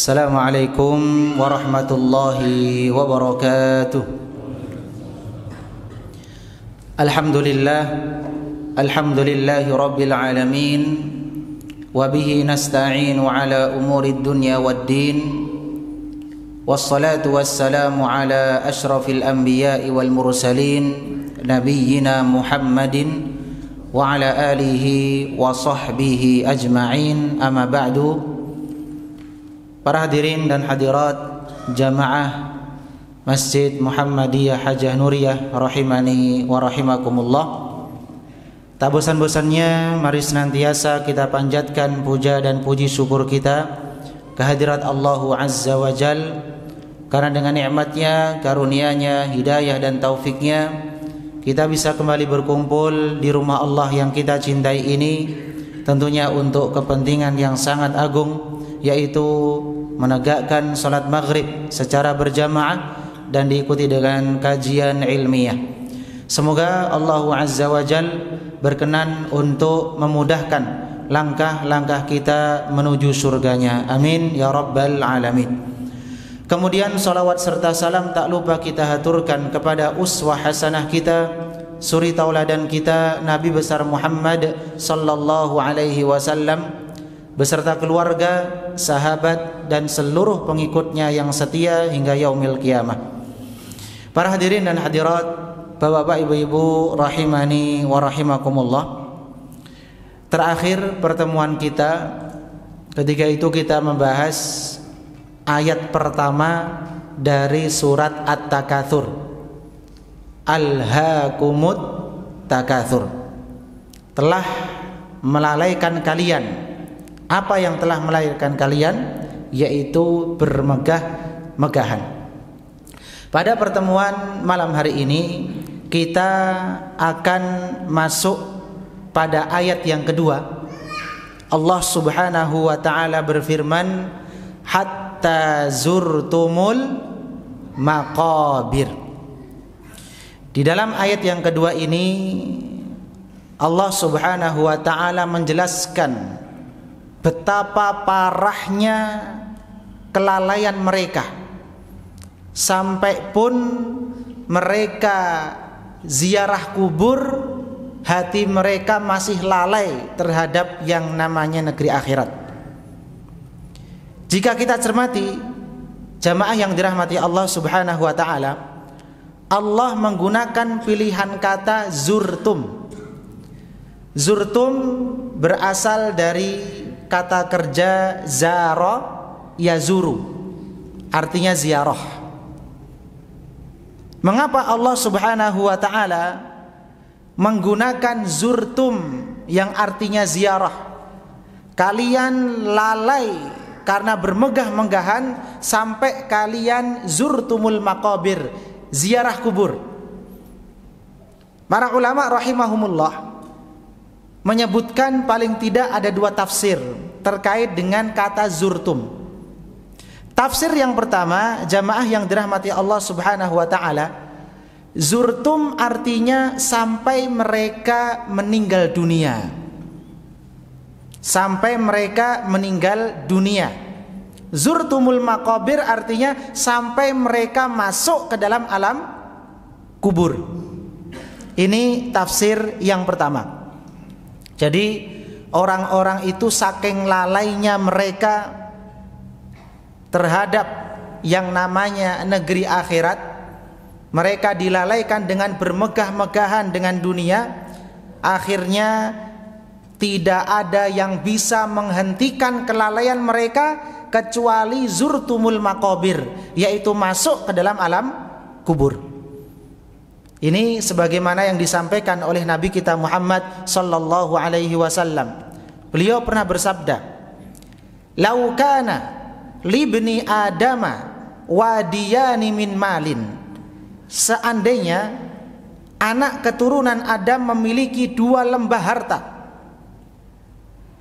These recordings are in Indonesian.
Assalamualaikum warahmatullahi wabarakatuh. Alhamdulillahi rabbil alamin. Wa bihi nasta'inu ala umuri dunya waddin. Wassalatu wassalamu ala ashrafil anbiya'i wal mursalin, nabiyyina Muhammadin wa ala alihi wa sahbihi ajma'in. Amma ba'du. Para hadirin dan hadirat jamaah Masjid Muhammadiyah Hajah Nuriyah rahimani wa rahimakumullah. Tak bosan-bosannya mari senantiasa kita panjatkan puja dan puji syukur kita kehadirat Allah Azza wa Jal, karena dengan nikmatnya, karunia-Nya, hidayah dan taufiknya kita bisa kembali berkumpul di rumah Allah yang kita cintai ini, tentunya untuk kepentingan yang sangat agung, yaitu menegakkan salat maghrib secara berjamaah dan diikuti dengan kajian ilmiah. Semoga Allah Azza wa Jal berkenan untuk memudahkan langkah-langkah kita menuju surganya. Amin ya rabbal alamin. Kemudian salawat serta salam tak lupa kita haturkan kepada uswah hasanah kita, suri tauladan kita, Nabi besar Muhammad sallallahu alaihi wasallam beserta keluarga, sahabat dan seluruh pengikutnya yang setia hingga yaumil qiyamah. Para hadirin dan hadirat, bapak-bapak, ibu-ibu rahimani wa rahimakumullah. Terakhir pertemuan kita, ketika itu kita membahas ayat pertama dari surat At-Takatsur. Alhaakumut takatsur. Telah melalaikan kalian. Apa yang telah melahirkan kalian? Yaitu bermegah-megahan. Pada pertemuan malam hari ini kita akan masuk pada ayat yang kedua. Allah Subhanahu wa ta'ala berfirman, hatta zurtumul maqabir. Di dalam ayat yang kedua ini Allah Subhanahu wa ta'ala menjelaskan betapa parahnya kelalaian mereka, sampai pun mereka ziarah kubur, hati mereka masih lalai terhadap yang namanya negeri akhirat. Jika kita cermati jamaah yang dirahmati Allah Subhanahu wa ta'ala, Allah menggunakan pilihan kata zurtum. Zurtum berasal dari kata kerja zara yazuru, artinya ziarah. Mengapa Allah Subhanahu wa ta'ala menggunakan zurtum yang artinya ziarah? Kalian lalai karena bermegah-megahan sampai kalian zurtumul maqabir, ziarah kubur. Para ulama rahimahumullah menyebutkan paling tidak ada dua tafsir terkait dengan kata zurtum. Tafsir yang pertama, jamaah yang dirahmati Allah Subhanahu wa ta'ala, zurtum artinya sampai mereka meninggal dunia. Sampai mereka meninggal dunia. Zurtumul maqabir artinya sampai mereka masuk ke dalam alam kubur. Ini tafsir yang pertama. Jadi orang-orang itu saking lalainya mereka terhadap yang namanya negeri akhirat, mereka dilalaikan dengan bermegah-megahan dengan dunia. Akhirnya tidak ada yang bisa menghentikan kelalaian mereka kecuali zurtumul maqabir, yaitu masuk ke dalam alam kubur. Ini sebagaimana yang disampaikan oleh Nabi kita Muhammad sallallahu alaihi wasallam. Beliau pernah bersabda, "Lau kana libni adama wadiyani min malin." Seandainya anak keturunan Adam memiliki dua lembah harta,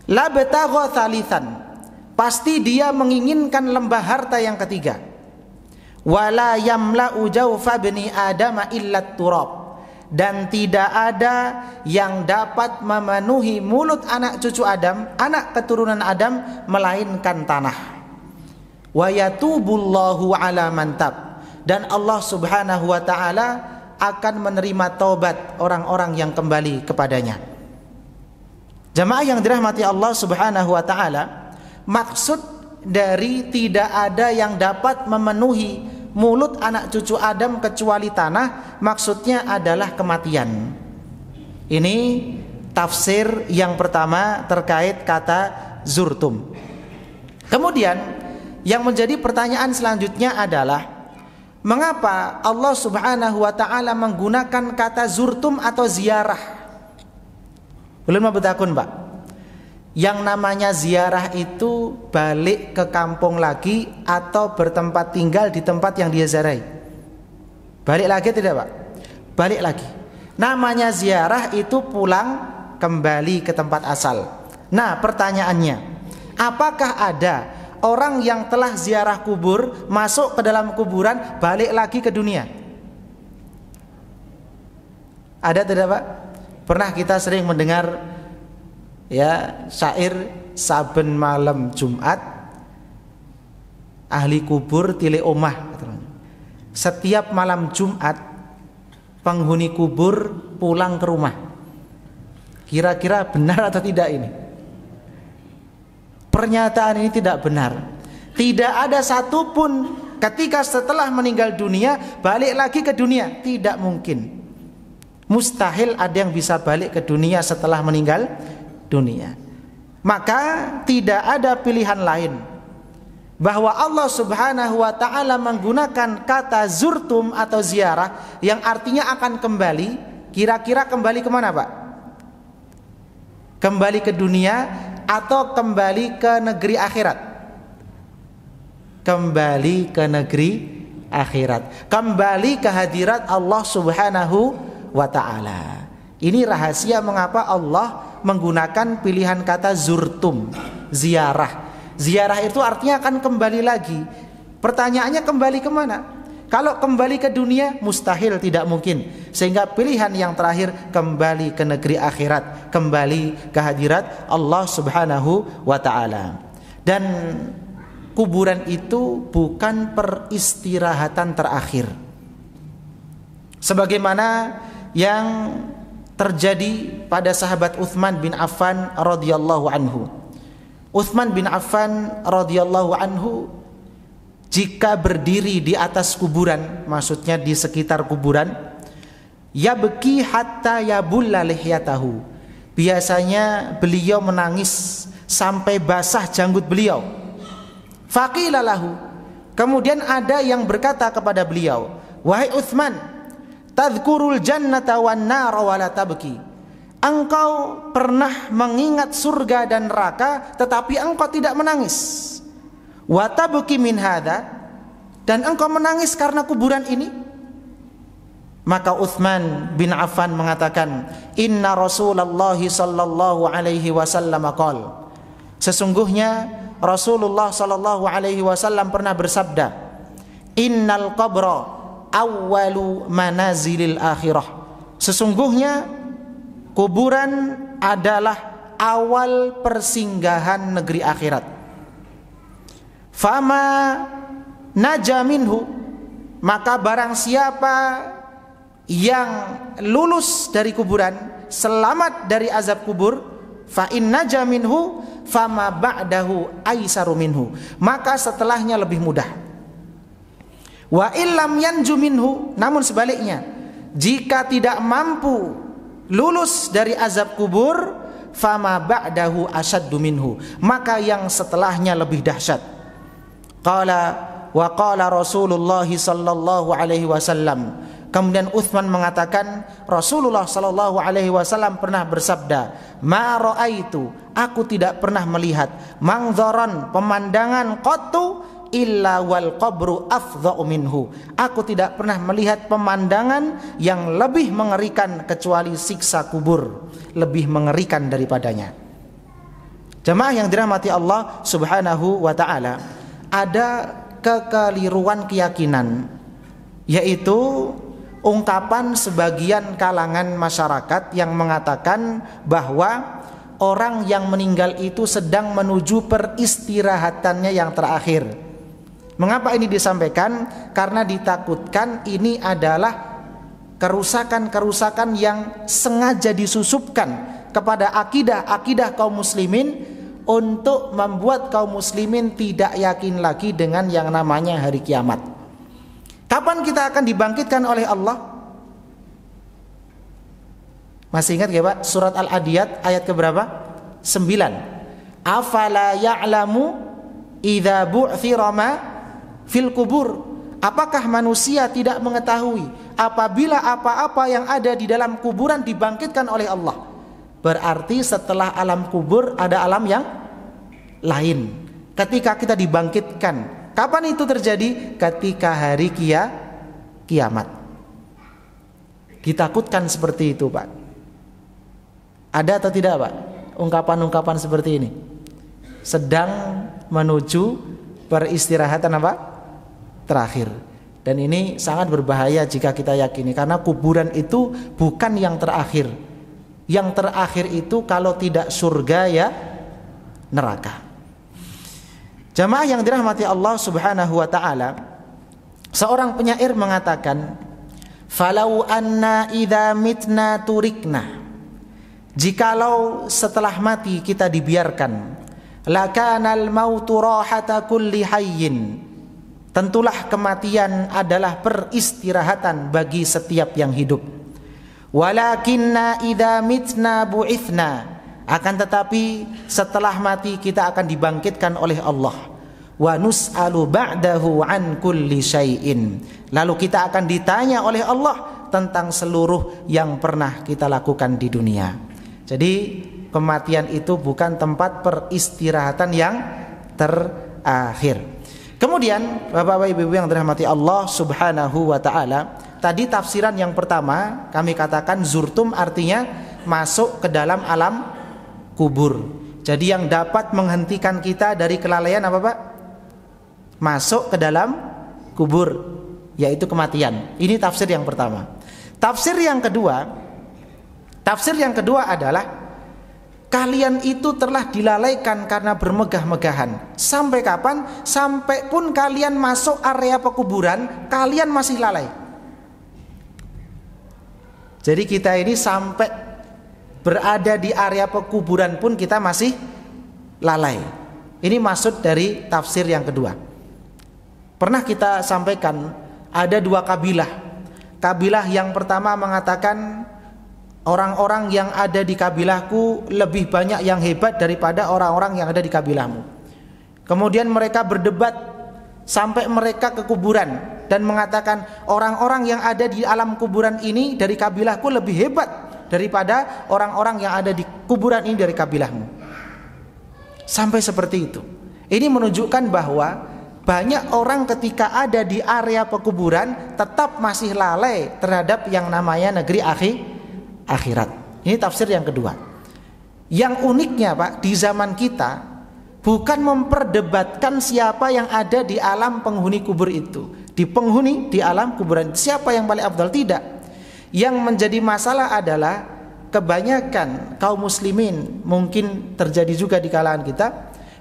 labtagha thalithan, pasti dia menginginkan lembah harta yang ketiga. Wala yamla'u jawfa bani adama illa turab, dan tidak ada yang dapat memenuhi mulut anak cucu Adam, anak keturunan Adam, melainkan tanah. wa yatubullahu ala man tab, dan Allah Subhanahu wa taala akan menerima taubat orang-orang yang kembali kepadanya. Jamaah yang dirahmati Allah Subhanahu wa taala, maksud dari tidak ada yang dapat memenuhi mulut anak cucu Adam kecuali tanah, maksudnya adalah kematian. Ini tafsir yang pertama terkait kata zurtum. Kemudian yang menjadi pertanyaan selanjutnya adalah, mengapa Allah Subhanahu wa taala menggunakan kata zurtum atau ziarah? Belum betakun, Pak. Yang namanya ziarah itu balik ke kampung lagi atau bertempat tinggal di tempat yang dia ziarahi. Balik lagi tidak, Pak? Balik lagi. Namanya ziarah itu pulang kembali ke tempat asal. Nah, pertanyaannya, apakah ada orang yang telah ziarah kubur, masuk ke dalam kuburan, balik lagi ke dunia? Ada tidak, Pak? Pernah kita sering mendengar ya syair, saben malam Jumat ahli kubur tile omah. Setiap malam Jumat penghuni kubur pulang ke rumah. Kira-kira benar atau tidak ini? Pernyataan ini tidak benar. Tidak ada satupun ketika setelah meninggal dunia balik lagi ke dunia. Tidak mungkin. Mustahil ada yang bisa balik ke dunia setelah meninggal dunia. Maka tidak ada pilihan lain bahwa Allah Subhanahu wa taala menggunakan kata zurtum atau ziarah yang artinya akan kembali. Kira-kira kembali kemana, Pak? Kembali ke dunia atau kembali ke negeri akhirat? Kembali ke negeri akhirat, kembali ke hadirat Allah Subhanahu wa taala. Ini rahasia mengapa Allah menggunakan pilihan kata zurtum, ziarah. Ziarah itu artinya akan kembali lagi. Pertanyaannya kembali kemana? Kalau kembali ke dunia mustahil, tidak mungkin. Sehingga pilihan yang terakhir kembali ke negeri akhirat, kembali ke hadirat Allah Subhanahu wa taala. Dan kuburan itu bukan peristirahatan terakhir, sebagaimana yang terjadi pada sahabat Utsman bin Affan radhiyallahu anhu. Utsman bin Affan radhiyallahu anhu jika berdiri di atas kuburan, maksudnya di sekitar kuburan, yabki hatta yabulla lihyatahu, biasanya beliau menangis sampai basah janggut beliau. Faqila lahu, kemudian ada yang berkata kepada beliau, wahai Utsman, tadhkurul jannata wan nar wa la tabki, engkau pernah mengingat surga dan neraka tetapi engkau tidak menangis. Wa tabki min hadza, dan engkau menangis karena kuburan ini. Maka Utsman bin Affan mengatakan, inna Rasulullah sallallahu alaihi wasallam qala, sesungguhnya Rasulullah sallallahu alaihi wasallam pernah bersabda, innal qabra awwalu manazilil akhirah, sesungguhnya kuburan adalah awal persinggahan negeri akhirat. Fama naja minhu, maka barang siapa yang lulus dari kuburan, selamat dari azab kubur, fa in naja minhu fama ba'dahu aisaru minhu, maka setelahnya lebih mudah. Wa illam yanju minhu, namun sebaliknya, jika tidak mampu lulus dari azab kubur, fama ba'dahu asyaddu minhu, maka yang setelahnya lebih dahsyat. Wa qala Rasulullah sallallahu alaihi wasallam, kemudian Utsman mengatakan, Rasulullah sallallahu alaihi wasallam pernah bersabda, ma raaitu, aku tidak pernah melihat, mangdharan, pemandangan, qattu illa wal qabru afdha'u minhu, aku tidak pernah melihat pemandangan yang lebih mengerikan kecuali siksa kubur, lebih mengerikan daripadanya. Jemaah yang dirahmati Allah Subhanahu wa taala, ada kekeliruan keyakinan, yaitu ungkapan sebagian kalangan masyarakat yang mengatakan bahwa orang yang meninggal itu sedang menuju peristirahatannya yang terakhir. Mengapa ini disampaikan? Karena ditakutkan ini adalah kerusakan-kerusakan yang sengaja disusupkan kepada akidah kaum muslimin untuk membuat kaum muslimin tidak yakin lagi dengan yang namanya hari kiamat. Kapan kita akan dibangkitkan oleh Allah? Masih ingat ya Pak? Surat Al-Adiyat ayat keberapa? 9. Afala ya'lamu idza bu'thira ma fil kubur. Apakah manusia tidak mengetahui apabila apa-apa yang ada di dalam kuburan dibangkitkan oleh Allah? Berarti setelah alam kubur ada alam yang lain. Ketika kita dibangkitkan, kapan itu terjadi? Ketika hari kiamat. Ditakutkan seperti itu Pak. Ada atau tidak Pak ungkapan-ungkapan seperti ini? Sedang menuju peristirahatan apa? Terakhir. Dan ini sangat berbahaya jika kita yakini, karena kuburan itu bukan yang terakhir. Yang terakhir itu kalau tidak surga ya neraka. Jamaah yang dirahmati Allah Subhanahu wa taala, seorang penyair mengatakan, "Falau anna idza mitna turikna." Jikalau setelah mati kita dibiarkan, lakanal mautu rahata kulli hayyin. Tentulah kematian adalah peristirahatan bagi setiap yang hidup. Walakinna idza mitna bu'ithna. Akan tetapi setelah mati kita akan dibangkitkan oleh Allah. Wa nus'alu ba'dahu an kulli syai'in. Lalu kita akan ditanya oleh Allah tentang seluruh yang pernah kita lakukan di dunia. Jadi kematian itu bukan tempat peristirahatan yang terakhir. Kemudian Bapak-bapak Ibu-ibu yang dirahmati Allah Subhanahu wa taala, tadi tafsiran yang pertama kami katakan zurtum artinya masuk ke dalam alam kubur. Jadi yang dapat menghentikan kita dari kelalaian apa Pak? Masuk ke dalam kubur, yaitu kematian. Ini tafsir yang pertama. Tafsir yang kedua adalah kalian itu telah dilalaikan karena bermegah-megahan. Sampai kapan? Sampai pun kalian masuk area pekuburan, kalian masih lalai. Jadi kita ini sampai berada di area pekuburan pun kita masih lalai. Ini maksud dari tafsir yang kedua. Pernah kita sampaikan ada dua kabilah. Kabilah yang pertama mengatakan, orang-orang yang ada di kabilahku lebih banyak yang hebat daripada orang-orang yang ada di kabilahmu. Kemudian mereka berdebat sampai mereka ke kuburan dan mengatakan, orang-orang yang ada di alam kuburan ini dari kabilahku lebih hebat daripada orang-orang yang ada di kuburan ini dari kabilahmu. Sampai seperti itu. Ini menunjukkan bahwa banyak orang ketika ada di area pekuburan tetap masih lalai terhadap yang namanya negeri akhirat. Ini tafsir yang kedua. Yang uniknya Pak, di zaman kita bukan memperdebatkan siapa yang ada di alam penghuni kubur itu, di alam kuburan siapa yang paling afdal, tidak. Yang menjadi masalah adalah kebanyakan kaum muslimin, mungkin terjadi juga di kalangan kita,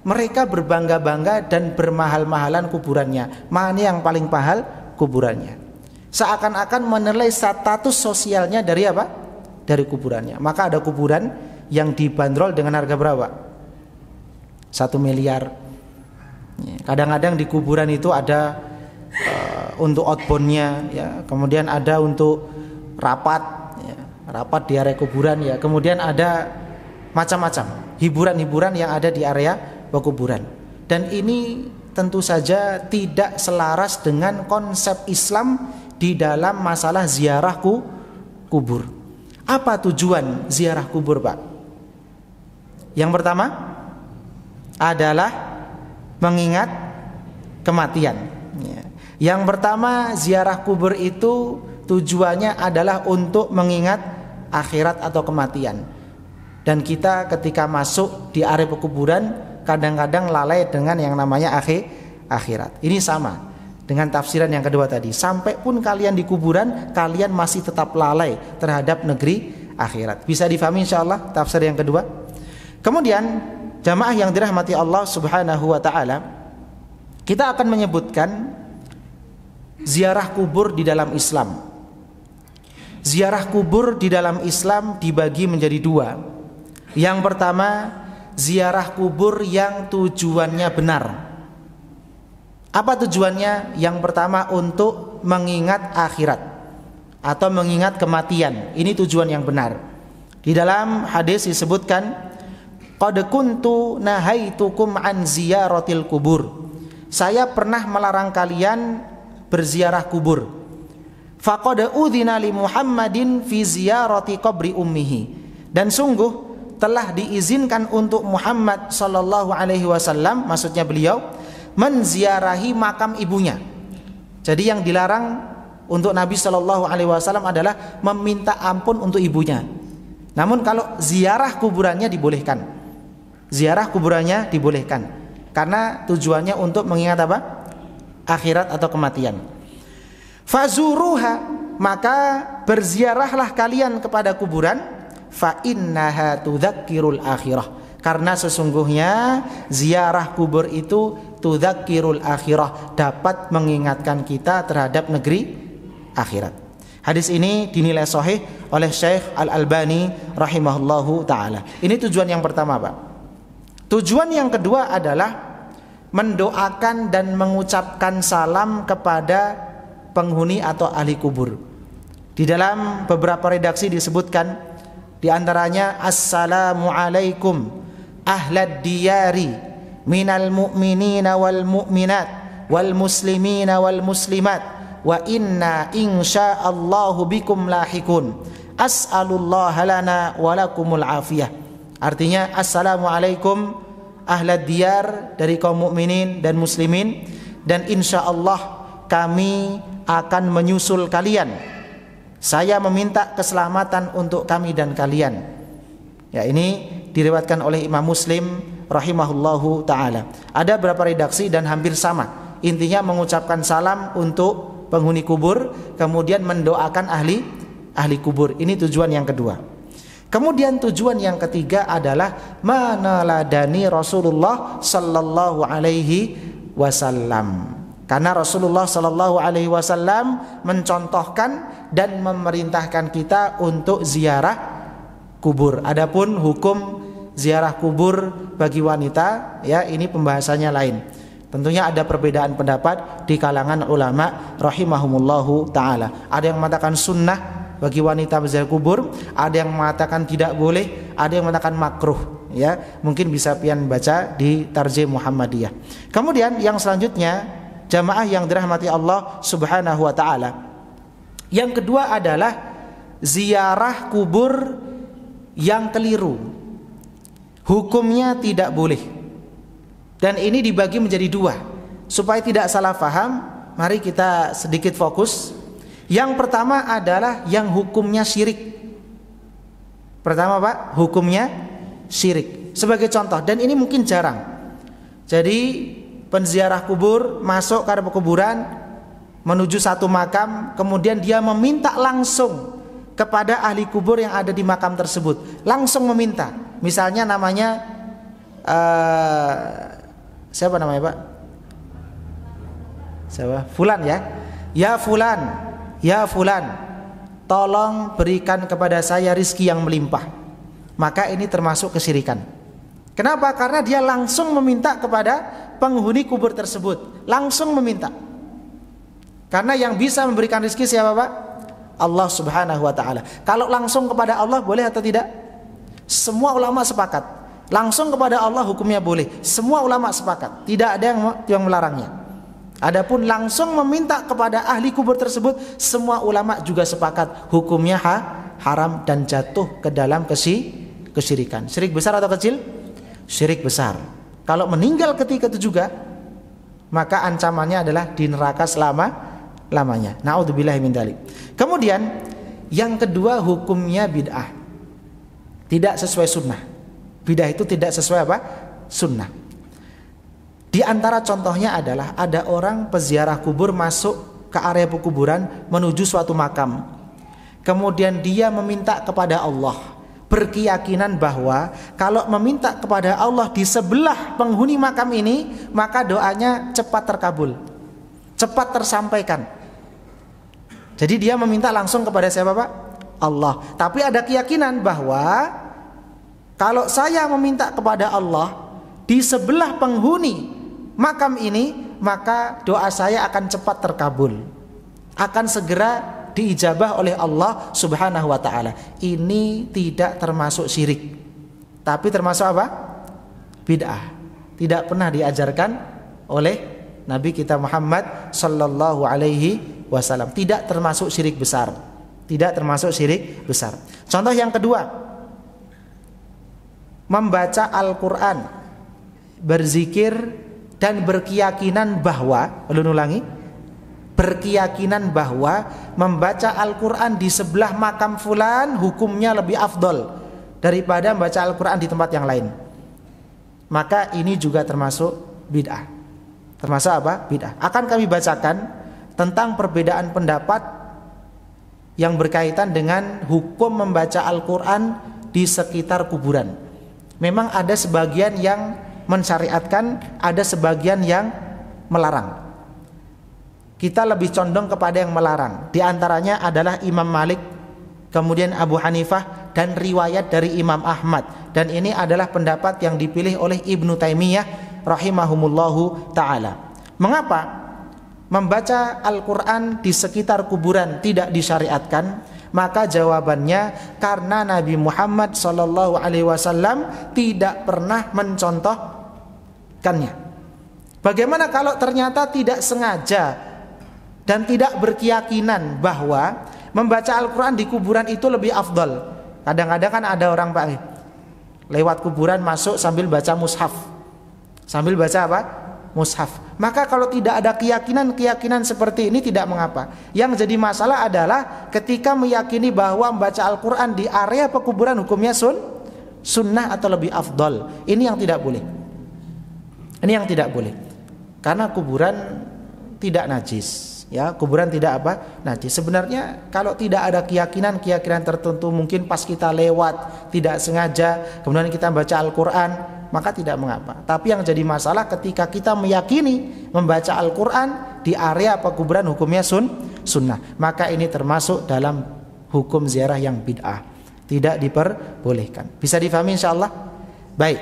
mereka berbangga-bangga dan bermahal-mahalan kuburannya. Mana yang paling mahal kuburannya. Seakan-akan menilai status sosialnya dari apa? Dari kuburannya. Maka ada kuburan yang dibanderol dengan harga berapa? 1 miliar. Kadang-kadang di kuburan itu ada untuk outboundnya, ya. Kemudian ada untuk rapat, ya. Rapat di area kuburan, ya. Kemudian ada macam-macam hiburan-hiburan yang ada di area pekuburan. Dan ini tentu saja tidak selaras dengan konsep Islam di dalam masalah ziarah kubur. Apa tujuan ziarah kubur Pak? Yang pertama adalah mengingat kematian. Yang pertama, ziarah kubur itu tujuannya adalah untuk mengingat akhirat atau kematian. Dan kita ketika masuk di area pekuburan kadang-kadang lalai dengan yang namanya akhirat. Ini sama dengan tafsiran yang kedua tadi. Sampai pun kalian di kuburan, kalian masih tetap lalai terhadap negeri akhirat. Bisa difahami insyaallah tafsir yang kedua. Kemudian jamaah yang dirahmati Allah Subhanahu wa taala, kita akan menyebutkan ziarah kubur di dalam Islam. Ziarah kubur di dalam Islam dibagi menjadi dua. Yang pertama, ziarah kubur yang tujuannya benar. Apa tujuannya? Yang pertama, untuk mengingat akhirat atau mengingat kematian. Ini tujuan yang benar. Di dalam hadis disebutkan, qad kuntu nahaitukum an ziyaratil kubur. Saya pernah melarang kalian berziarah kubur. Faqad udzina li Muhammadin fi ziyarati qabri ummihi. Dan sungguh telah diizinkan untuk Muhammad sallallahu alaihi wasallam, maksudnya beliau, menziarahi makam ibunya. Jadi yang dilarang untuk Nabi sallallahu alaihi wasallam adalah meminta ampun untuk ibunya. Namun kalau ziarah kuburannya dibolehkan. Ziarah kuburannya dibolehkan karena tujuannya untuk mengingat apa? Akhirat atau kematian. Fazuruha, maka berziarahlah kalian kepada kuburan, fa innaha tudzakkirul akhirah, karena sesungguhnya ziarah kubur itu tudzakkirul akhirah, dapat mengingatkan kita terhadap negeri akhirat. Hadis ini dinilai sahih oleh Syekh Al-Albani rahimahullahu taala. Ini tujuan yang pertama, Pak. Tujuan yang kedua adalah mendoakan dan mengucapkan salam kepada penghuni atau ahli kubur. Di dalam beberapa redaksi disebutkan, di antaranya assalamu alaikum ahlad diyari minal mu'minina wal mu'minat wal muslimina wal muslimat wa inna insyaallahu bikum lahikun as'alullaha lana walakumul afiyah. Artinya, assalamu alaikum ahlad diyar, dari kaum mukminin dan muslimin, dan insyaallah kami akan menyusul kalian. Saya meminta keselamatan untuk kami dan kalian. Ya, ini diriwayatkan oleh Imam Muslim rahimahullahu taala. Ada beberapa redaksi dan hampir sama. Intinya mengucapkan salam untuk penghuni kubur, kemudian mendoakan ahli kubur. Ini tujuan yang kedua. Kemudian tujuan yang ketiga adalah meneladani Rasulullah sallallahu alaihi wasallam. Karena Rasulullah sallallahu alaihi wasallam mencontohkan dan memerintahkan kita untuk ziarah kubur. Adapun hukum ziarah kubur bagi wanita, ya ini pembahasannya lain. Tentunya ada perbedaan pendapat di kalangan ulama rahimahumullahu taala. Ada yang mengatakan sunnah bagi wanita berziarah kubur, ada yang mengatakan tidak boleh, ada yang mengatakan makruh. Ya, mungkin bisa pian baca di Tarjih Muhammadiyah. Kemudian yang selanjutnya, jamaah yang dirahmati Allah Subhanahu wa taala, yang kedua adalah ziarah kubur yang keliru. Hukumnya tidak boleh. Dan ini dibagi menjadi dua. Supaya tidak salah faham, mari kita sedikit fokus. Yang pertama adalah yang hukumnya syirik. Pertama, Pak, hukumnya syirik. Sebagai contoh, dan ini mungkin jarang. Jadi penziarah kubur masuk ke kuburan, menuju satu makam, kemudian dia meminta langsung kepada ahli kubur yang ada di makam tersebut. Langsung meminta. Misalnya namanya siapa namanya, Pak? Siapa? Fulan, ya. Ya fulan, ya fulan, tolong berikan kepada saya rizki yang melimpah. Maka ini termasuk kesyirikan. Kenapa? Karena dia langsung meminta kepada penghuni kubur tersebut. Langsung meminta. Karena yang bisa memberikan rizki siapa, Pak? Allah Subhanahu wa ta'ala. Kalau langsung kepada Allah boleh atau tidak? Semua ulama sepakat. Langsung kepada Allah hukumnya boleh. Semua ulama sepakat. Tidak ada yang melarangnya. Adapun langsung meminta kepada ahli kubur tersebut, semua ulama juga sepakat hukumnya haram dan jatuh ke dalam kesyirikan. Syirik besar atau kecil? Syirik besar. Kalau meninggal ketika itu juga, maka ancamannya adalah di neraka selama-lamanya. Na'udzubillahi min dzalik. Kemudian yang kedua, hukumnya bid'ah. Tidak sesuai sunnah. Bid'ah itu tidak sesuai apa? Sunnah. Di antara contohnya adalah ada orang peziarah kubur masuk ke area pekuburan menuju suatu makam. Kemudian dia meminta kepada Allah, berkeyakinan bahwa kalau meminta kepada Allah di sebelah penghuni makam ini, maka doanya cepat terkabul, cepat tersampaikan. Jadi dia meminta langsung kepada siapa, Pak? Allah. Tapi ada keyakinan bahwa kalau saya meminta kepada Allah di sebelah penghuni makam ini, maka doa saya akan cepat terkabul, akan segera diijabah oleh Allah Subhanahu wa ta'ala. Ini tidak termasuk syirik, tapi termasuk apa? Bid'ah. Tidak pernah diajarkan oleh Nabi kita Muhammad sallallahu alaihi wasallam. Tidak termasuk syirik besar. Tidak termasuk syirik besar. Contoh yang kedua, membaca Al-Quran, berzikir dan berkeyakinan bahwa, berkeyakinan bahwa membaca Al-Quran di sebelah makam fulan hukumnya lebih afdol daripada membaca Al-Quran di tempat yang lain. Maka ini juga termasuk bid'ah. Termasuk apa? Bid'ah. Akan kami bacakan tentang perbedaan pendapat yang berkaitan dengan hukum membaca Al-Quran di sekitar kuburan. Memang ada sebagian yang mensyariatkan, ada sebagian yang melarang. Kita lebih condong kepada yang melarang. Di antaranya adalah Imam Malik, kemudian Abu Hanifah, dan riwayat dari Imam Ahmad. Dan ini adalah pendapat yang dipilih oleh Ibnu Taimiyah rahimahumullahu ta'ala. Mengapa membaca Al-Quran di sekitar kuburan tidak disyariatkan? Maka jawabannya karena Nabi Muhammad SAW tidak pernah mencontohkannya. Bagaimana kalau ternyata tidak sengaja dan tidak berkeyakinan bahwa membaca Al-Quran di kuburan itu lebih afdal? Kadang-kadang kan ada orang, Pak, lewat kuburan masuk sambil baca mushaf. Sambil baca apa? Mushaf. Maka kalau tidak ada keyakinan seperti ini tidak mengapa. Yang jadi masalah adalah ketika meyakini bahwa membaca Al-Quran di area pekuburan hukumnya sunnah atau lebih afdal. Ini yang tidak boleh. Ini yang tidak boleh. Karena kuburan tidak najis. Ya, kuburan tidak apa? Najis. Sebenarnya kalau tidak ada keyakinan tertentu, mungkin pas kita lewat tidak sengaja kemudian kita baca Al-Quran, maka tidak mengapa. Tapi yang jadi masalah ketika kita meyakini membaca Al-Quran di area pekuburan hukumnya sunnah, maka ini termasuk dalam hukum ziarah yang bid'ah, tidak diperbolehkan. Bisa difahami insyaallah? Baik,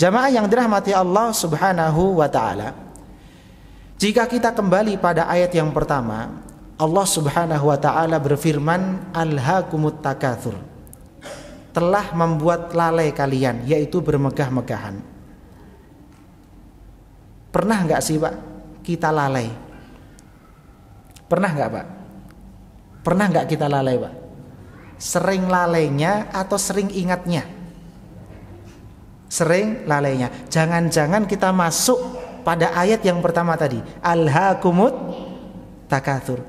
jamaah yang dirahmati Allah Subhanahu wa ta'ala, jika kita kembali pada ayat yang pertama, Allah Subhanahu wa ta'ala berfirman, alhaakumut takatsur, telah membuat lalai kalian, yaitu bermegah-megahan. Pernah enggak sih, Pak, kita lalai? Pernah enggak, Pak? Pernah enggak kita lalai, Pak? Sering lalainya atau sering ingatnya? Sering lalainya. Jangan-jangan kita masuk pada ayat yang pertama tadi, alhaakumut takatsur.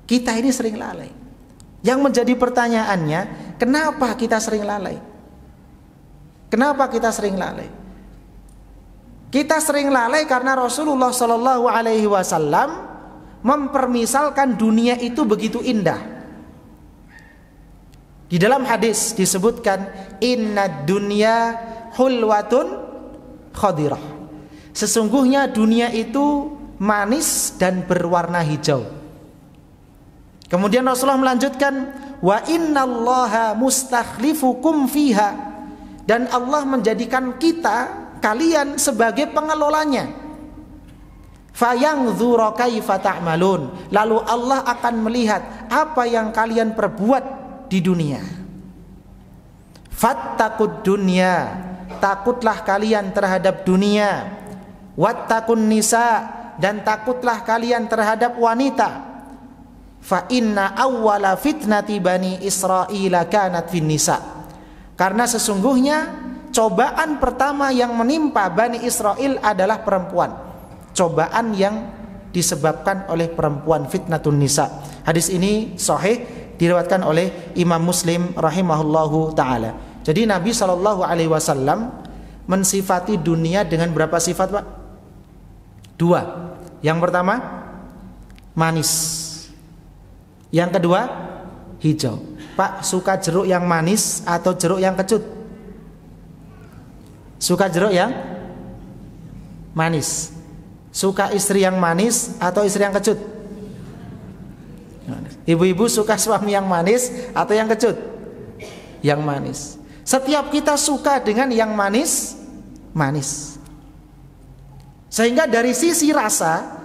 Kita ini sering lalai. Yang menjadi pertanyaannya, kenapa kita sering lalai? Kenapa kita sering lalai? Kita sering lalai karena Rasulullah Shallallahu Alaihi Wasallam mempermisalkan dunia itu begitu indah. Di dalam hadis disebutkan, innad dunya hulwatun khadirah. Sesungguhnya dunia itu manis dan berwarna hijau. Kemudian Rasulullah melanjutkan, wa innallaha mustakhlifukum fiha, dan Allah menjadikan kalian sebagai pengelolanya. Fayanzura kaifa ta'malun, lalu Allah akan melihat apa yang kalian perbuat di dunia. Fattaqud dunya, takutlah kalian terhadap dunia. Wattaqun nisa, dan takutlah kalian terhadap wanita. Fa inna awwala fitnati bani Israila kanat fin nisa, karena sesungguhnya cobaan pertama yang menimpa Bani Israel adalah perempuan. Cobaan yang disebabkan oleh perempuan, fitnatun nisa. Hadis ini sahih, diriwayatkan oleh Imam Muslim rahimahullahu taala. Jadi Nabi SAW mensifati dunia dengan berapa sifat, Pak? 2. Yang pertama manis, yang kedua hijau. Pak, suka jeruk yang manis atau jeruk yang kecut? Suka jeruk yang manis. Suka istri yang manis atau istri yang kecut? Ibu-ibu suka suami yang manis atau yang kecut? Yang manis. Setiap kita suka dengan yang manis, manis. Sehingga dari sisi rasa,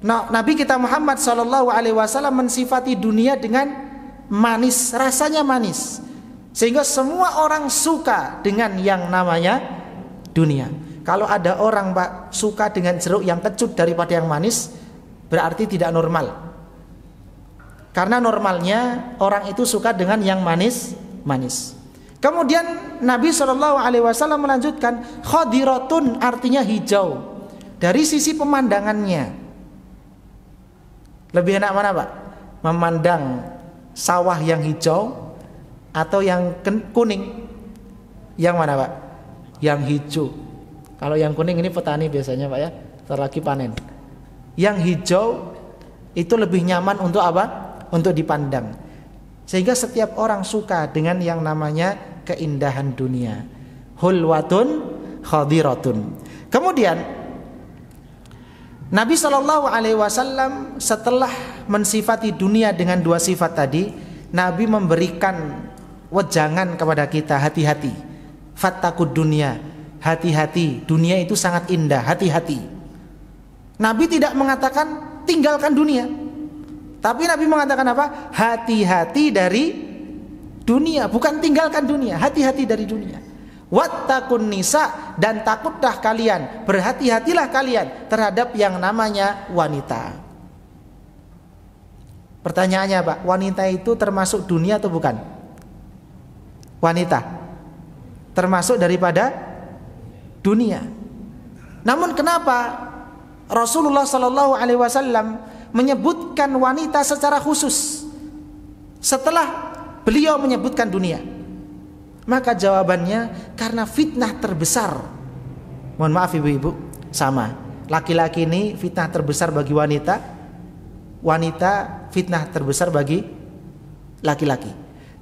Nabi kita Muhammad SAW mensifati dunia dengan manis, rasanya manis. Sehingga semua orang suka dengan yang namanya dunia. Kalau ada orang Pak suka dengan jeruk yang kecut daripada yang manis, berarti tidak normal. Karena normalnya orang itu suka dengan yang manis, manis. Kemudian Nabi SAW melanjutkan, khadiratun artinya hijau. Dari sisi pemandangannya, lebih enak mana Pak? Memandang sawah yang hijau atau yang kuning? Yang mana Pak? Yang hijau. Kalau yang kuning ini petani biasanya Pak ya, lagi panen. Yang hijau itu lebih nyaman untuk apa? Untuk dipandang. Sehingga setiap orang suka dengan yang namanya keindahan dunia. Hulwatun khadiratun. Kemudian Nabi SAW setelah mensifati dunia dengan dua sifat tadi, Nabi memberikan wejangan kepada kita, hati-hati. Fattakud dunia, hati-hati, dunia itu sangat indah, hati-hati. Nabi tidak mengatakan tinggalkan dunia, tapi Nabi mengatakan apa? Hati-hati dari dunia, bukan tinggalkan dunia, hati-hati dari dunia. Wattakun nisa, dan takutlah kalian, berhati-hatilah kalian terhadap yang namanya wanita. Pertanyaannya Pak, wanita itu termasuk dunia atau bukan? Wanita termasuk daripada dunia. Namun kenapa Rasulullah SAW menyebutkan wanita secara khusus setelah beliau menyebutkan dunia? Maka jawabannya karena fitnah terbesar. Mohon maaf ibu-ibu, sama. Laki-laki ini fitnah terbesar bagi wanita, wanita fitnah terbesar bagi laki-laki.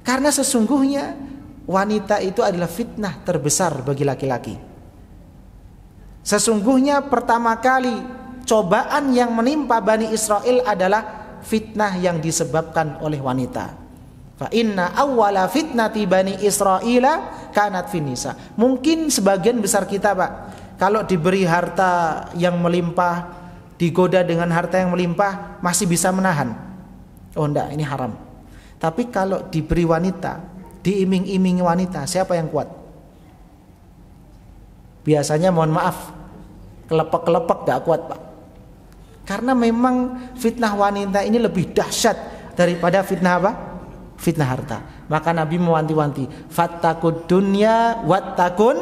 Karena sesungguhnya wanita itu adalah fitnah terbesar bagi laki-laki. Sesungguhnya pertama kali cobaan yang menimpa Bani Israel adalah fitnah yang disebabkan oleh wanita. Fa inna awwala fitnati Bani Israila kanat finisa. Mungkin sebagian besar kita Pak, kalau diberi harta yang melimpah, digoda dengan harta yang melimpah, masih bisa menahan. Oh enggak, ini haram. Tapi kalau diberi wanita, diiming-imingi wanita, siapa yang kuat? Biasanya mohon maaf, kelepek-kelepek gak kuat Pak. Karena memang fitnah wanita ini lebih dahsyat daripada fitnah apa? Fitnah harta. Maka Nabi mewanti-wanti, fattakud dunya wattakun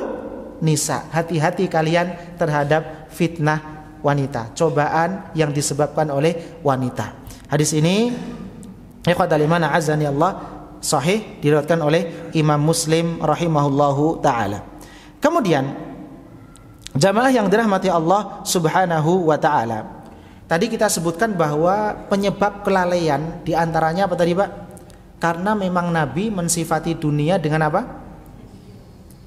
nisa. Hati-hati kalian terhadap fitnah wanita, cobaan yang disebabkan oleh wanita. Hadis ini ikhwatal iman azani Allah sahih, diriwayatkan oleh Imam Muslim rahimahullahu taala. Kemudian jamaah yang dirahmati Allah Subhanahu wa taala, tadi kita sebutkan bahwa penyebab kelalaian diantaranya apa tadi Pak? Karena memang Nabi mensifati dunia dengan apa?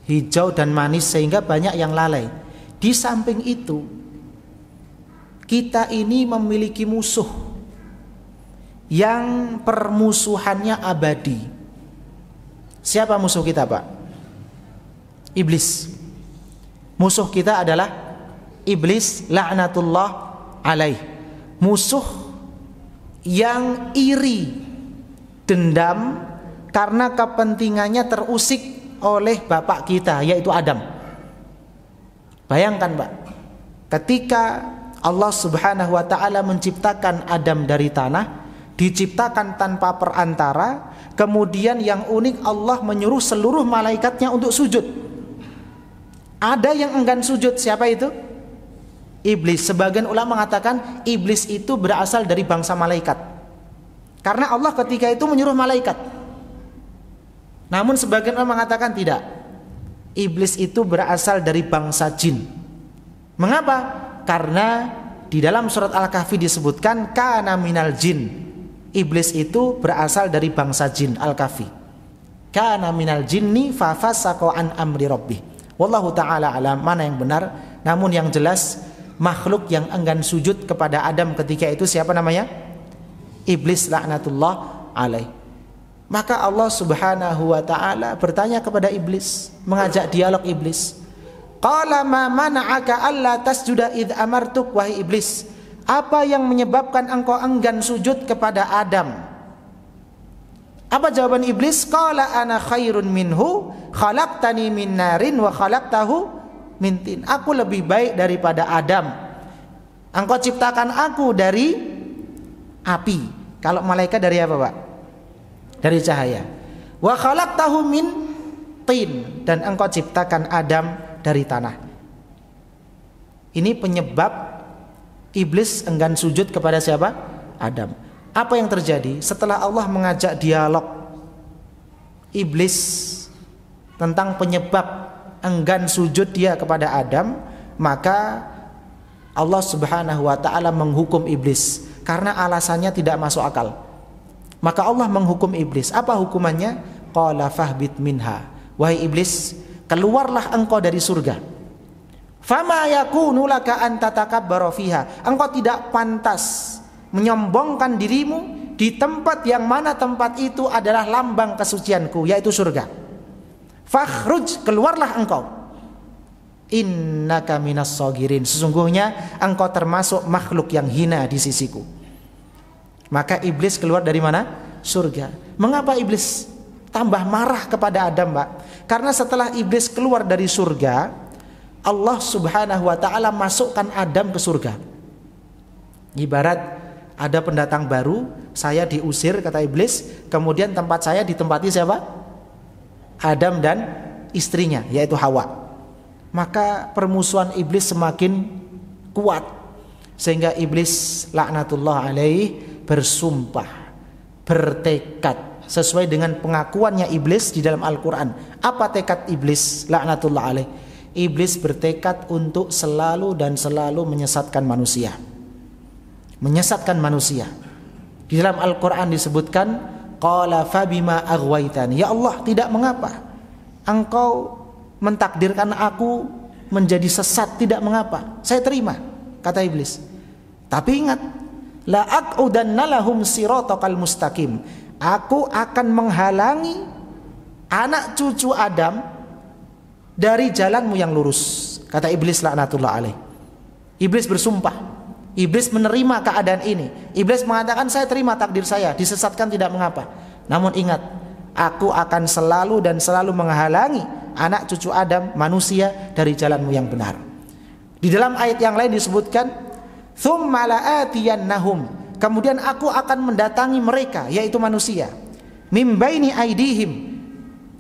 Hijau dan manis, sehingga banyak yang lalai. Di samping itu, kita ini memiliki musuh yang permusuhannya abadi. Siapa musuh kita Pak? Iblis. Musuh kita adalah iblis, laknatullah alaih. Musuh yang iri, dendam karena kepentingannya terusik oleh bapak kita, yaitu Adam. Bayangkan Pak, ketika Allah Subhanahu wa ta'ala menciptakan Adam dari tanah, diciptakan tanpa perantara, kemudian yang unik Allah menyuruh seluruh malaikatnya untuk sujud. Ada yang enggan sujud, siapa itu? Iblis. Sebagian ulama mengatakan iblis itu berasal dari bangsa malaikat, karena Allah ketika itu menyuruh malaikat. Namun sebagian orang mengatakan tidak, iblis itu berasal dari bangsa jin. Mengapa? Karena di dalam surat Al-Kahfi disebutkan kana minal jin. iblis itu berasal dari bangsa jin, al-kafi. Kana minal jinni fa fasaqa an amri rabbih. Wallahu taala alam mana yang benar, namun yang jelas makhluk yang enggan sujud kepada Adam ketika itu siapa namanya? Iblis laknatullah alaih. Maka Allah Subhanahu wa taala bertanya kepada iblis, mengajak dialog iblis. Qala ma mana'aka alla tasjuda id amartuk, wahai iblis, apa yang menyebabkan engkau enggan sujud kepada Adam? Apa jawaban iblis? Qala ana khairun minhu khalaqtani min narin wa khalaqtahu min tin. Aku lebih baik daripada Adam. Engkau ciptakan aku dari api. Kalau malaikat dari apa, Pak? Dari cahaya. Wa khalaqtahu min tin, dan engkau ciptakan Adam dari tanah. Ini penyebab iblis enggan sujud kepada siapa? Adam. Apa yang terjadi setelah Allah mengajak dialog iblis tentang penyebab enggan sujud dia kepada Adam? Maka Allah Subhanahu wa taala menghukum iblis karena alasannya tidak masuk akal. Maka Allah menghukum iblis. Apa hukumannya? Qala fahbit minha. Wahai iblis, keluarlah engkau dari surga. Fama yakunu laka an tatakabbara fiha. Engkau tidak pantas menyombongkan dirimu di tempat yang mana tempat itu adalah lambang kesucianku, yaitu surga. Fakhruj, keluarlah engkau. Innaka minas sagirin. Sesungguhnya engkau termasuk makhluk yang hina di sisiku. Maka iblis keluar dari mana? Surga. Mengapa iblis tambah marah kepada Adam, Pak? Karena setelah iblis keluar dari surga, Allah Subhanahu wa taala masukkan Adam ke surga. Ibarat ada pendatang baru, saya diusir kata iblis, kemudian tempat saya ditempati siapa? Adam dan istrinya, yaitu Hawa. Maka permusuhan iblis semakin kuat, sehingga iblis laknatullah alaih bersumpah, bertekad sesuai dengan pengakuannya iblis di dalam Al-Quran. Apa tekad iblis laknatullah alaih? Iblis bertekad untuk selalu dan selalu menyesatkan manusia. Menyesatkan manusia. Di dalam Al-Quran disebutkan, qala fabima aghwaytani. Ya Allah, tidak mengapa engkau mentakdirkan aku menjadi sesat, tidak mengapa, saya terima, kata iblis. Tapi ingat, la aqudanna lahum siratal mustaqim. Aku akan menghalangi anak cucu Adam dari jalanmu yang lurus, kata iblis laknatullah alaih. Iblis bersumpah. Iblis menerima keadaan ini. Iblis mengatakan, saya terima takdir saya, disesatkan tidak mengapa. Namun ingat, aku akan selalu dan selalu menghalangi anak cucu Adam, manusia, dari jalanmu yang benar. Di dalam ayat yang lain disebutkan, thumma la'atiyannahum, kemudian aku akan mendatangi mereka, yaitu manusia, mim baini aidihim,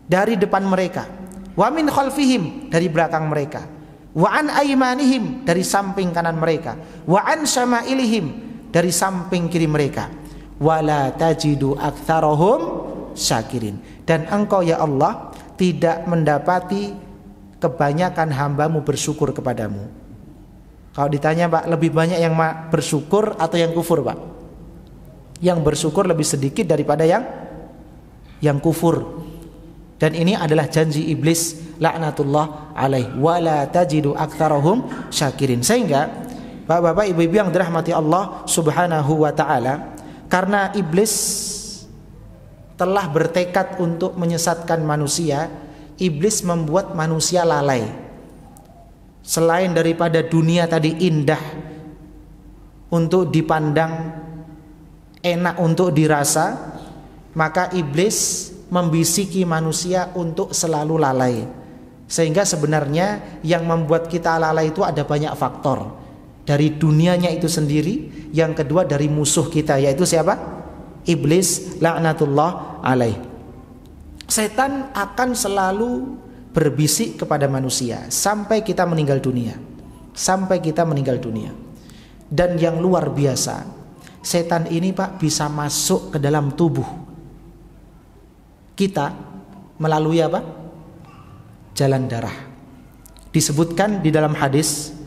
dari depan mereka, wa min khalfihim, dari belakang mereka, wa an aymanihim, dari samping kanan mereka, wa an syama'ilihim, dari samping kiri mereka, wala tajidu aktsarahum syakirin. Dan engkau ya Allah tidak mendapati kebanyakan hambamu bersyukur kepadamu. Kalau ditanya, Pak, lebih banyak yang bersyukur atau yang kufur, Pak? Yang bersyukur lebih sedikit daripada yang kufur. Dan ini adalah janji iblis laknatullah alaih, wala tajidu aktsarahum syakirin. Sehingga Bapak-bapak, ibu-ibu yang dirahmati Allah Subhanahu wa taala, karena iblis telah bertekad untuk menyesatkan manusia, iblis membuat manusia lalai. Selain daripada dunia tadi indah untuk dipandang, enak untuk dirasa, maka iblis membisiki manusia untuk selalu lalai. Sehingga sebenarnya yang membuat kita lalai itu ada banyak faktor. Dari dunianya itu sendiri, yang kedua dari musuh kita, yaitu siapa? Iblis laknatullah alaih. Setan akan selalu berbisik kepada manusia sampai kita meninggal dunia. Sampai kita meninggal dunia. Dan yang luar biasa, setan ini, Pak, bisa masuk ke dalam tubuh kita melalui apa? Jalan darah. Disebutkan di dalam hadis.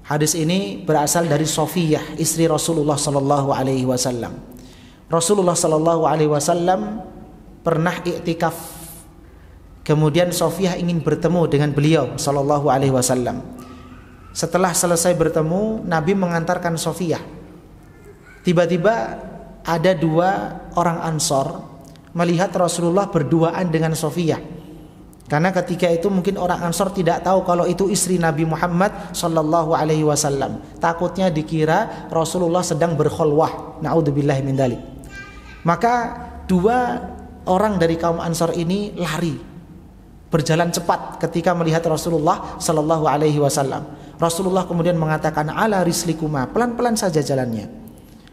Hadis ini berasal dari Sofiyah, istri Rasulullah sallallahu alaihi wasallam. Rasulullah sallallahu alaihi wasallam pernah iktikaf. Kemudian Sofiyah ingin bertemu dengan beliau sallallahu alaihi wasallam. Setelah selesai bertemu, Nabi mengantarkan Sofiyah. Tiba-tiba ada 2 orang Ansor melihat Rasulullah berduaan dengan Sofiyah. Karena ketika itu mungkin orang Ansor tidak tahu kalau itu istri Nabi Muhammad sallallahu alaihi wasallam. Takutnya dikira Rasulullah sedang berkholwah. Na'udzubillahi min dzalik. Maka 2 orang dari kaum Ansor ini lari, berjalan cepat ketika melihat Rasulullah sallallahu alaihi wasallam. Rasulullah kemudian mengatakan, ala rislikuma, pelan-pelan saja jalannya.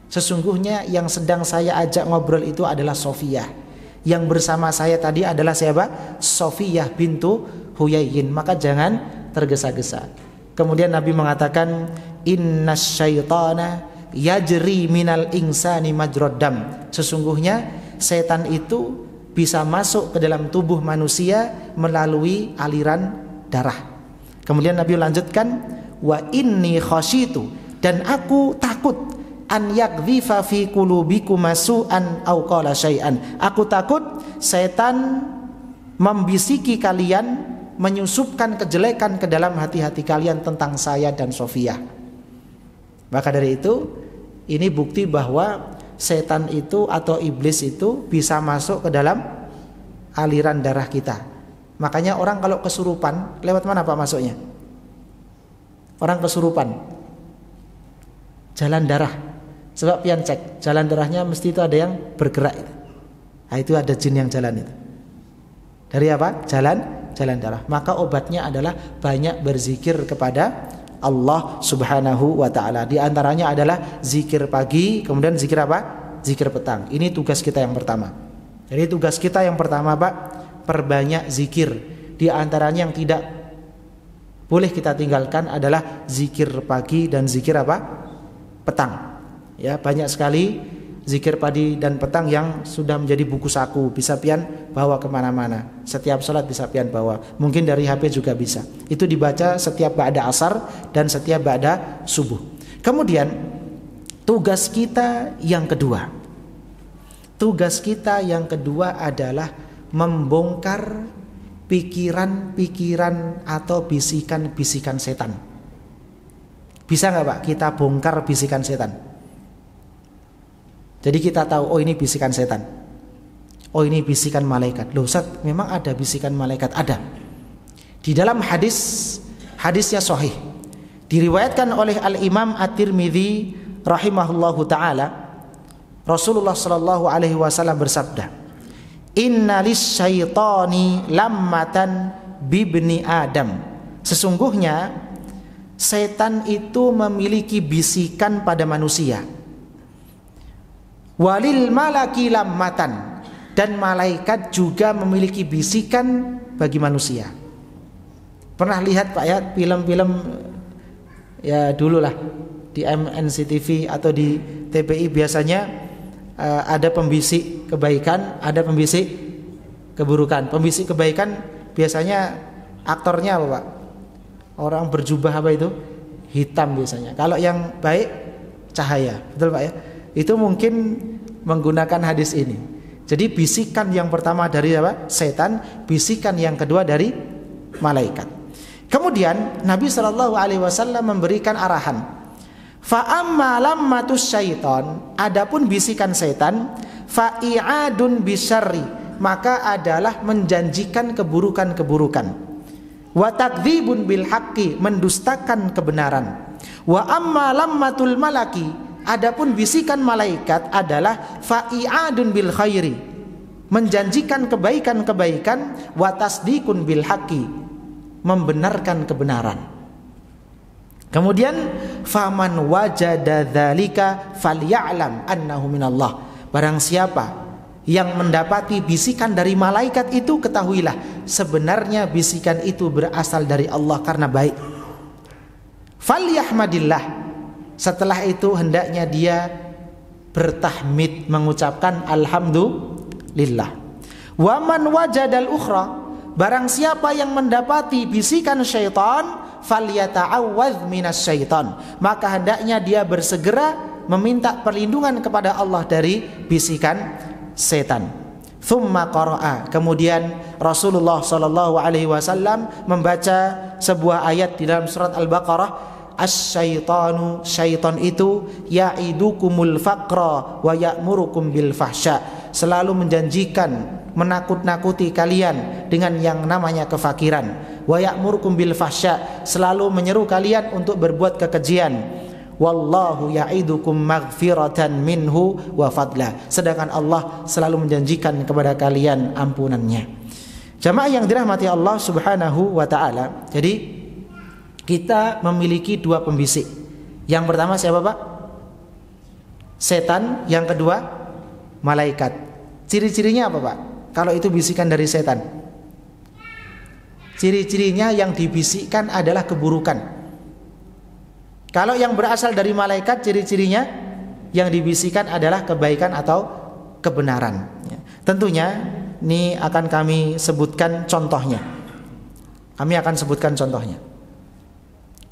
Sesungguhnya yang sedang saya ajak ngobrol itu adalah Sofiyah. Yang bersama saya tadi adalah siapa? Sofiyah bintu Huyayyin. Maka jangan tergesa-gesa. Kemudian Nabi mengatakan, innas syaitana yajri minal insani majrad dam. Sesungguhnya setan itu bisa masuk ke dalam tubuh manusia melalui aliran darah. Kemudian Nabi lanjutkan, wa inni khasyitu, dan aku takut an yakdhifa fi qulubikum masu'an aw qala syai'an. Aku takut setan membisiki kalian, menyusupkan kejelekan ke dalam hati-hati kalian tentang saya dan Sofiyah. Maka dari itu, ini bukti bahwa setan itu atau iblis itu bisa masuk ke dalam aliran darah kita. Makanya orang kalau kesurupan, lewat mana Pak masuknya? Orang kesurupan, jalan darah. Sebab pian cek, jalan darahnya mesti itu ada yang bergerak. Nah, itu ada jin yang jalan itu. Dari apa? Jalan darah. Maka obatnya adalah banyak berzikir kepada Allah Subhanahu wa ta'ala. Di antaranya adalah zikir pagi, kemudian zikir apa? Zikir petang. Ini tugas kita yang pertama. Jadi tugas kita yang pertama Pak, perbanyak zikir. Di antaranya yang tidak boleh kita tinggalkan adalah zikir pagi dan zikir apa? Petang. Ya, banyak sekali zikir pagi dan petang yang sudah menjadi buku saku, bisa pian bawa kemana-mana. Setiap sholat bisa pian bawa. Mungkin dari HP juga bisa. Itu dibaca setiap ba'da asar dan setiap ba'da subuh. Kemudian tugas kita yang kedua. Tugas kita yang kedua adalah membongkar pikiran-pikiran atau bisikan-bisikan setan. Bisa nggak Pak kita bongkar bisikan setan? Jadi kita tahu, oh ini bisikan setan, oh ini bisikan malaikat. Loh Ustaz, memang ada bisikan malaikat? Ada. Di dalam hadisnya sahih, diriwayatkan oleh Al-Imam At-Tirmidzi rahimahullahu ta'ala, Rasulullah sallallahu alaihi wasallam bersabda, innalis syaitani lammatan bibni Adam. Sesungguhnya setan itu memiliki bisikan pada manusia. Walil malaki lammatan, dan malaikat juga memiliki bisikan bagi manusia. Pernah lihat Pak ya film-film ya dulu lah di MNCTV atau di TPI biasanya ada pembisik kebaikan, ada pembisik keburukan. Pembisik kebaikan biasanya aktornya apa Pak? Orang berjubah apa itu? Hitam biasanya. Kalau yang baik cahaya, betul Pak ya? Itu mungkin menggunakan hadis ini. Jadi bisikan yang pertama dari apa? Setan, bisikan yang kedua dari malaikat. Kemudian Nabi SAW memberikan arahan. Fa amma lammatus syaiton, adapun bisikan setan, fa i'adun bisyarri, maka adalah menjanjikan keburukan-keburukan. Wa takdzibun bil haqqi, mendustakan kebenaran. Wa amma lammatul malaki, adapun bisikan malaikat adalah fa i'adun bil khairi, menjanjikan kebaikan-kebaikan. Wa tasdikun bil haqqi, membenarkan kebenaran. Kemudian faman wajada dzalika falyalam annahu minallah. Barang siapa yang mendapati bisikan dari malaikat itu, ketahuilah sebenarnya bisikan itu berasal dari Allah karena baik. Falyahmadillah. Setelah itu hendaknya dia bertahmid, mengucapkan alhamdulillah. Wa man wajadal ukhra, barang siapa yang mendapati bisikan syaitan, falyata'awwadz minas syaitan, maka hendaknya dia bersegera meminta perlindungan kepada Allah dari bisikan setan. Thumma qara'a, kemudian Rasulullah sallallahu alaihi wasallam membaca sebuah ayat di dalam surat Al-Baqarah, asy-syaitanu, syaitan itu ya'idukumul faqra wa ya'murukum bil fahsya, selalu menjanjikan menakut-nakuti kalian dengan yang namanya kefakiran, wa ya'murukum bil fahsya, selalu menyeru kalian untuk berbuat kekejian, wallahu ya'idukum maghfiratan minhu wa fadla, sedangkan Allah selalu menjanjikan kepada kalian ampunannya. Jamaah yang dirahmati Allah Subhanahu wa taala, jadi kita memiliki dua pembisik. Yang pertama siapa Pak? Setan. Yang kedua malaikat. Ciri-cirinya apa Pak? Kalau itu bisikan dari setan, ciri-cirinya yang dibisikkan adalah keburukan. Kalau yang berasal dari malaikat, ciri-cirinya yang dibisikkan adalah kebaikan atau kebenaran. Tentunya ini akan kami sebutkan contohnya. Kami akan sebutkan contohnya.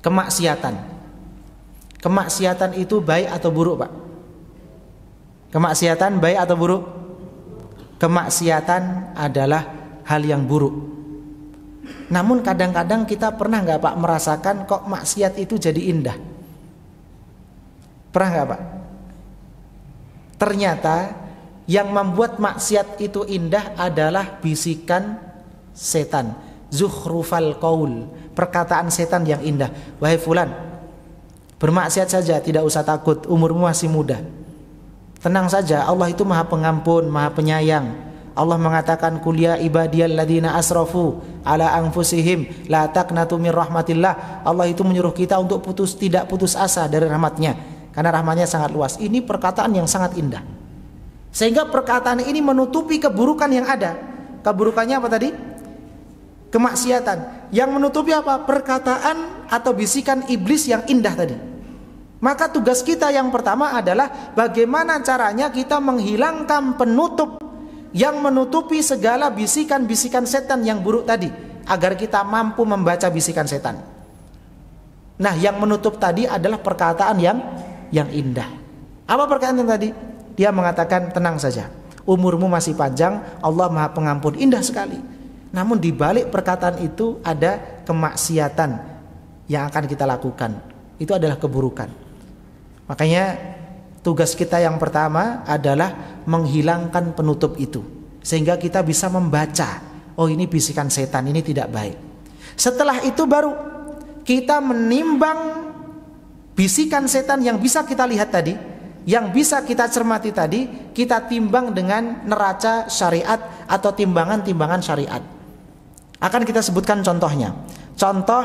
Kemaksiatan. Kemaksiatan itu baik atau buruk Pak? Kemaksiatan baik atau buruk? Kemaksiatan adalah hal yang buruk. Namun kadang-kadang kita pernah nggak Pak merasakan kok maksiat itu jadi indah? Pernah nggak Pak? Ternyata yang membuat maksiat itu indah adalah bisikan setan, zukhrufal qaul, perkataan setan yang indah. Wahai fulan, bermaksiat saja, tidak usah takut, umurmu masih muda. Tenang saja, Allah itu Maha Pengampun, Maha Penyayang. Allah mengatakan, qul ya ibadiyalladzina asrafu ala anfusihim la taqnatu mir rahmatillah. Allah itu menyuruh kita untuk tidak putus asa dari rahmatnya, karena rahmatnya sangat luas. Ini perkataan yang sangat indah, sehingga perkataan ini menutupi keburukan yang ada. Keburukannya apa tadi? Kemaksiatan. Yang menutupi apa? Perkataan atau bisikan iblis yang indah tadi. Maka tugas kita yang pertama adalah bagaimana caranya kita menghilangkan penutup yang menutupi segala bisikan-bisikan setan yang buruk tadi, agar kita mampu membaca bisikan setan. Nah, yang menutup tadi adalah perkataan yang indah. Apa perkataan yang tadi? Dia mengatakan, tenang saja, umurmu masih panjang, Allah Maha Pengampun, indah sekali. Namun di balik perkataan itu ada kemaksiatan yang akan kita lakukan. Itu adalah keburukan. Makanya tugas kita yang pertama adalah menghilangkan penutup itu, sehingga kita bisa membaca, oh ini bisikan setan, ini tidak baik. Setelah itu baru kita menimbang bisikan setan yang bisa kita lihat tadi, yang bisa kita cermati tadi, kita timbang dengan neraca syariat atau timbangan-timbangan syariat. Akan kita sebutkan contohnya. Contoh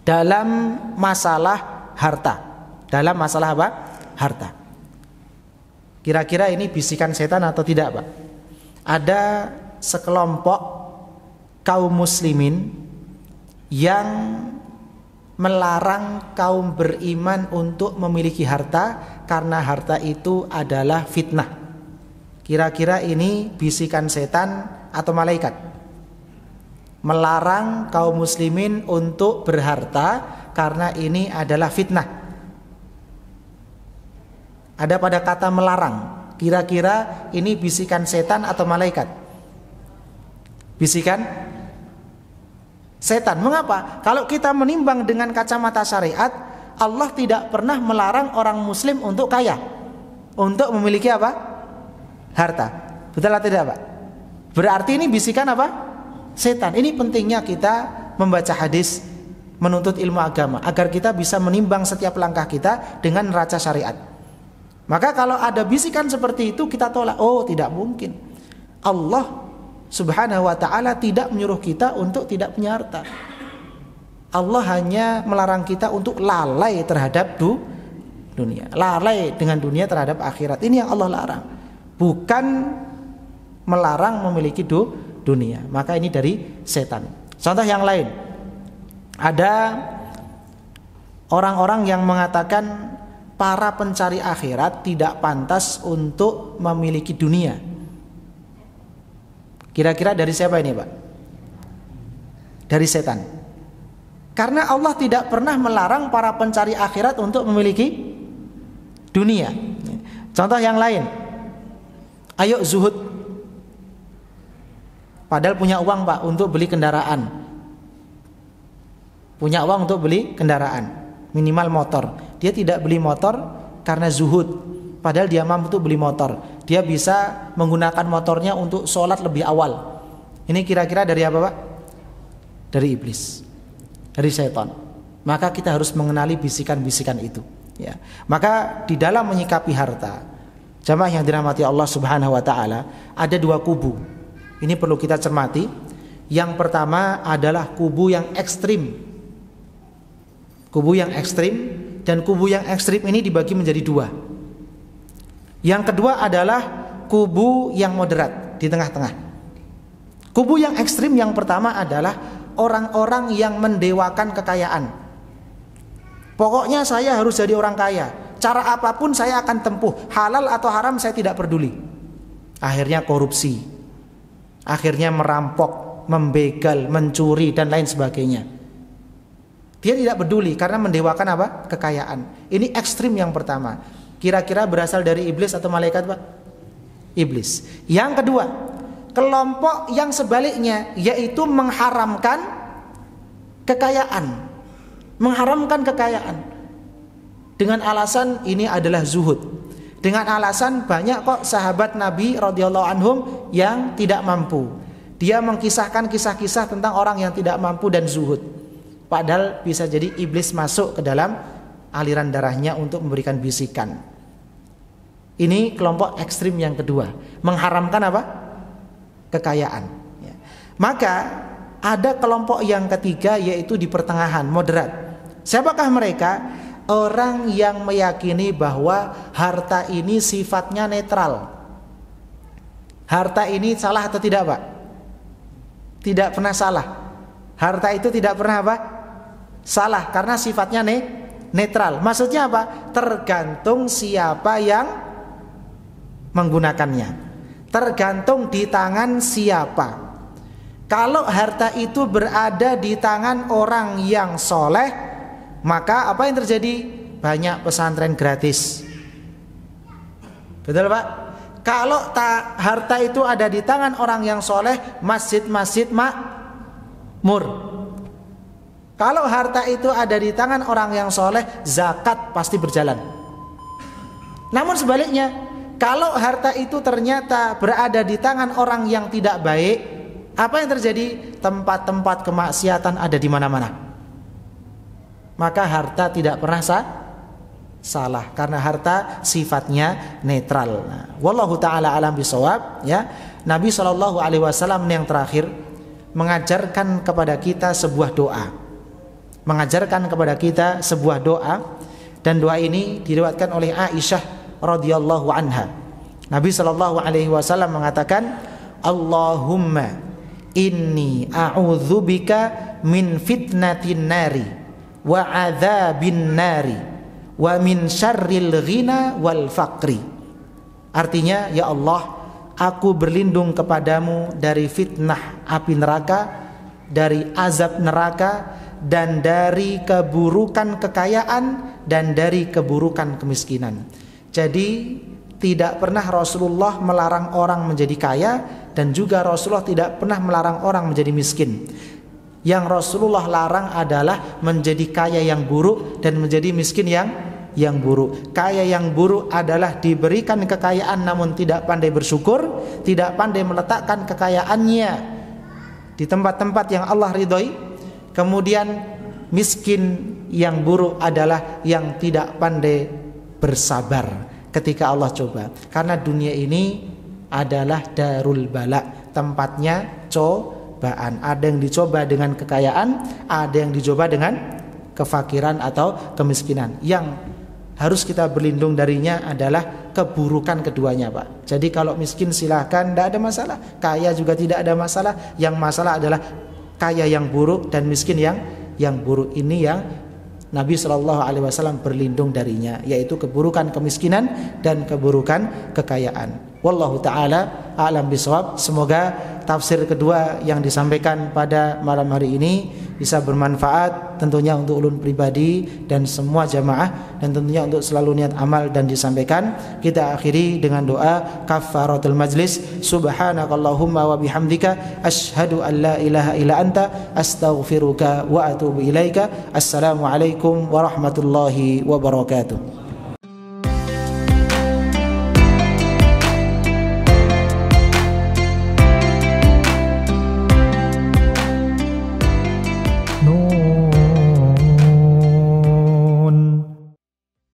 dalam masalah harta. Dalam masalah apa? Harta. Kira-kira ini bisikan setan atau tidak Pak? Ada sekelompok kaum muslimin yang melarang kaum beriman untuk memiliki harta, karena harta itu adalah fitnah. Kira-kira ini bisikan setan atau malaikat? Melarang kaum muslimin untuk berharta karena ini adalah fitnah. Ada pada kata melarang. Kira-kira ini bisikan setan atau malaikat? Bisikan setan. Mengapa? Kalau kita menimbang dengan kacamata syariat, Allah tidak pernah melarang orang muslim untuk kaya, untuk memiliki apa? Harta. Betul atau tidak Pak? Berarti ini bisikan apa? Setan. Ini pentingnya kita membaca hadis, menuntut ilmu agama, agar kita bisa menimbang setiap langkah kita dengan neraca syariat. Maka kalau ada bisikan seperti itu kita tolak. Oh, tidak mungkin. Allah Subhanahu wa ta'ala tidak menyuruh kita untuk tidak punya harta. Allah hanya melarang kita untuk lalai terhadap dunia, lalai dengan dunia terhadap akhirat. Ini yang Allah larang, bukan melarang memiliki dunia. Maka ini dari setan. Contoh yang lain, ada orang-orang yang mengatakan para pencari akhirat tidak pantas untuk memiliki dunia. Kira-kira dari siapa ini Pak? Dari setan. Karena Allah tidak pernah melarang para pencari akhirat untuk memiliki dunia. Contoh yang lain, ayo zuhud. Padahal punya uang Pak untuk beli kendaraan. Punya uang untuk beli kendaraan, minimal motor. Dia tidak beli motor karena zuhud. Padahal dia mampu untuk beli motor. Dia bisa menggunakan motornya untuk sholat lebih awal. Ini kira-kira dari apa Pak? Dari iblis, dari syaitan. Maka kita harus mengenali bisikan-bisikan itu, ya. Maka di dalam menyikapi harta, jamaah yang dirahmati Allah Subhanahu wa taala, ada dua kubu. Ini perlu kita cermati. Yang pertama adalah kubu yang ekstrim. Kubu yang ekstrim, dan kubu yang ekstrim ini dibagi menjadi dua. Yang kedua adalah kubu yang moderat, di tengah-tengah. Kubu yang ekstrim yang pertama adalah orang-orang yang mendewakan kekayaan. Pokoknya saya harus jadi orang kaya. Cara apapun saya akan tempuh. Halal atau haram saya tidak peduli. Akhirnya korupsi. Akhirnya merampok, membegal, mencuri dan lain sebagainya. Dia tidak peduli karena mendewakan apa? Kekayaan. Ini ekstrim yang pertama. Kira-kira berasal dari iblis atau malaikat Pak? Iblis. Yang kedua, kelompok yang sebaliknya, yaitu mengharamkan kekayaan. Mengharamkan kekayaan dengan alasan ini adalah zuhud. Dengan alasan banyak kok sahabat Nabi radhiyallahu anhum yang tidak mampu. Dia mengkisahkan kisah-kisah tentang orang yang tidak mampu dan zuhud. Padahal bisa jadi iblis masuk ke dalam aliran darahnya untuk memberikan bisikan. Ini kelompok ekstrim yang kedua, mengharamkan apa? Kekayaan, ya. Maka ada kelompok yang ketiga, yaitu di pertengahan, moderat. Siapakah mereka? Orang yang meyakini bahwa harta ini sifatnya netral. Harta ini salah atau tidak Pak? Tidak pernah salah. Harta itu tidak pernah apa? Salah, karena sifatnya netral. Maksudnya apa? Tergantung siapa yang menggunakannya. Tergantung di tangan siapa. Kalau harta itu berada di tangan orang yang soleh, maka apa yang terjadi? Banyak pesantren gratis. Betul Pak? Kalau harta itu ada di tangan orang yang soleh, masjid-masjid makmur. Kalau harta itu ada di tangan orang yang soleh, zakat pasti berjalan. Namun sebaliknya, kalau harta itu ternyata berada di tangan orang yang tidak baik, apa yang terjadi? Tempat-tempat kemaksiatan ada di mana-mana. Maka harta tidak pernah salah, karena harta sifatnya netral. Nah, wallahu taala alam bisawab, ya. Nabi SAW yang terakhir mengajarkan kepada kita sebuah doa. Mengajarkan kepada kita sebuah doa, dan doa ini diriwayatkan oleh Aisyah radhiyallahu anha. Nabi SAW mengatakan, Allahumma inni a'udzubika min fitnatin nari wa adzabin nari wa min syarril ghina wal faqri. Artinya, ya Allah, aku berlindung kepadamu dari fitnah api neraka, dari azab neraka, dan dari keburukan kekayaan, dan dari keburukan kemiskinan. Jadi tidak pernah Rasulullah melarang orang menjadi kaya, dan juga Rasulullah tidak pernah melarang orang menjadi miskin. Yang Rasulullah larang adalah menjadi kaya yang buruk dan menjadi miskin yang buruk. Kaya yang buruk adalah diberikan kekayaan namun tidak pandai bersyukur, tidak pandai meletakkan kekayaannya di tempat-tempat yang Allah ridhoi. Kemudian miskin yang buruk adalah yang tidak pandai bersabar ketika Allah coba. Karena dunia ini adalah darul bala, tempatnya cobaan. Ada yang dicoba dengan kekayaan, ada yang dicoba dengan kefakiran atau kemiskinan. Yang harus kita berlindung darinya adalah keburukan keduanya, Pak. Jadi kalau miskin silahkan, tidak ada masalah. Kaya juga tidak ada masalah. Yang masalah adalah kaya yang buruk dan miskin yang buruk. Ini yang Nabi SAW berlindung darinya, yaitu keburukan kemiskinan dan keburukan kekayaan. Wallahu ta'ala a'lam bishawab. Semoga tafsir kedua yang disampaikan pada malam hari ini bisa bermanfaat tentunya untuk ulun pribadi dan semua jamaah, dan tentunya untuk selalu niat amal dan disampaikan. Kita akhiri dengan doa kafaratul majlis. Subhanakallahumma wa bihamdika asyhadu an la ilaha illa anta astaghfiruka wa atubu ilaika. Assalamualaikum warahmatullahi wabarakatuh.